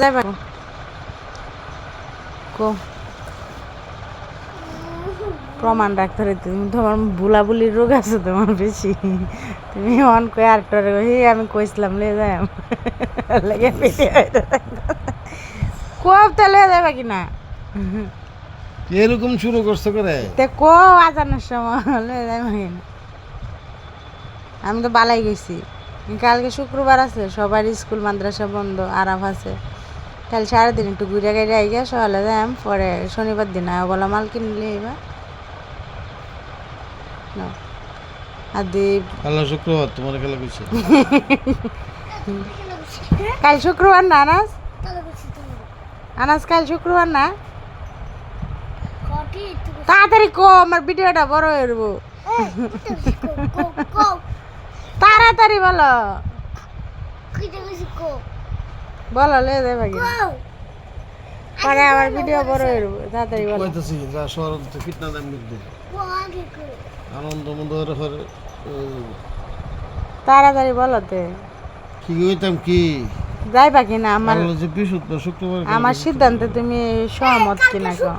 যাবে কো প্রমাণ রাখতে রে তুমি তোমার বুলাবুলির রোগ আছে তোমার বেশি তুমি অন কই আর টরে আমি কইছিলাম লে যাই লাগে কোপ তালে যাবে কিনা এরকম শুরু করছে করে তে কো আজানের সময় লে যাই আমি তো বালাই গেছি কালকে শুক্রবার আছে সবার স্কুল মাদ্রাসা বন্ধ আরাম আছে কাল সারাদিন একটু ঘুরে গাড়ি আই গিয়া সকালে যাম পরে শনিবার দিন আয় বলা মাল কিনলে এবার কাল শুক্রবার তোমার খেলা কইছে কাল শুক্রবার না আনাস আনাস কাল শুক্রবার না তাড়াতাড়ি কো আমার ভিডিওটা বড় হয়ে যাবো তাড়াতাড়ি বলো বলো লে দেবে পরে আমার ভিডিও বড় হয়ে যাবো তাড়াতাড়ি বলো কইতাছি যা শহর থেকে ফিটনা দাম দিতে আনন্দ মন্দ করে তাড়াতাড়ি বলো তে কি কইতাম কি যাইবা কিনা আমার যে বৃহস্পতিবার শুক্রবার আমার সিদ্ধান্তে তুমি সহমত কিনা কো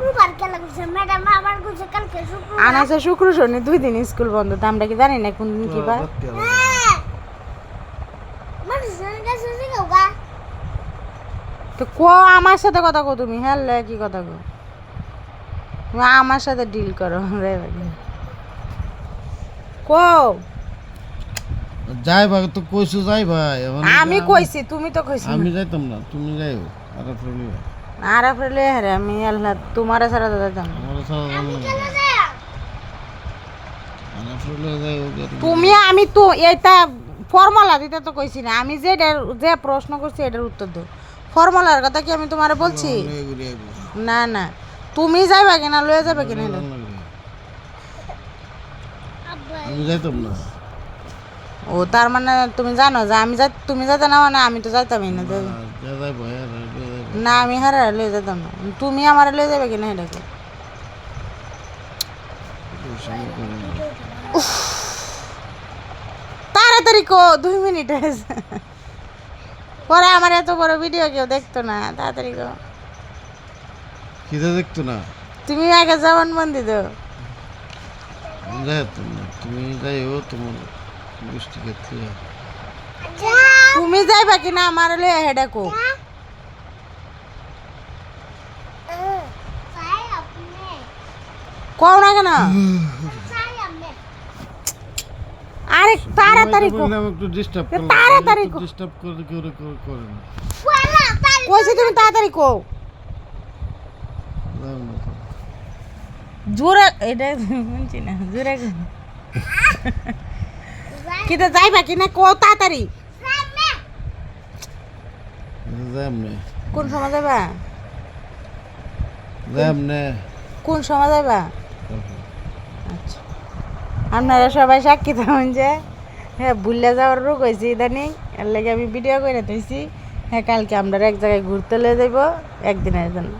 আনাসে শুক্র শনি 2 দিন স্কুল বন্ধ তো আমরা কি জানি না কোন দিন কি বার তো কো আমার সাথে কথা কো তুমি হ্যাঁ কি কথা কো তুমি আমার সাথে ডিল করো যাইবা কিনা কো যাই ভাই তো কইছো যাই ভাই আমি কইছি তুমি তো কইছি আমি যাইতাম না তুমি যাইও আর ফ্রেন্ড আর ফেলে হরে আমি আল্লাহ তোমার সারা দাদা আমার সারা আর ফ্রেন্ড যাইও তুমি আমি তো এটা ফর্মুলা দিতে তো কইছি না আমি যে প্রশ্ন করছি এটার উত্তর দাও ফর্মুলার কথা কি আমি তোমারে বলছি না না তুমি যাইবা কিনা লয়ে যাবে কিনা আমি যাইতাম না ও তার মানে তুমি জানো যে আমি তুমি যাইতে না মানে আমি তো যাইতামই না না আমি হারা লয়ে যেতাম না তুমি আমার লয়ে যাবে কিনা এটাকে তাড়াতাড়ি কো 2 মিনিট আছে পরে আমার এত বড় ভিডিও কেউ দেখতো না তাড়াতাড়ি কো কিটা দেখতো না তুমি আগে জবানবন্দি দাও যাইতাম না তুমি যাইও তোমার গোষ্ঠী ক্ষেত্রে তুমি যাইবা কিনা আমার লয়ে হেডা কো কও না কেন আরে তাড়াতাড়ি কো একটু ডিস্টার্ব করো তাড়াতাড়ি কো ডিস্টার্ব করে করে না কইছি তুমি তাড়াতাড়ি কো জোরে এটা শুনছি না জোরে কিতে যাইবা কিনা কো তাড়াতাড়ি যামনে কোন সময় যাবা যামনে কোন সময় যাবা আচ্ছা আপনারা সবাই সাক্ষী থাকুন যে হ্যাঁ ভুলে যাওয়ার রোগ হয়েছে ইদানিং এর লাগে আমি ভিডিও করে দিয়েছি হ্যাঁ কালকে আমরা এক জায়গায় ঘুরতে লয়ে যাইব একদিনের জন্য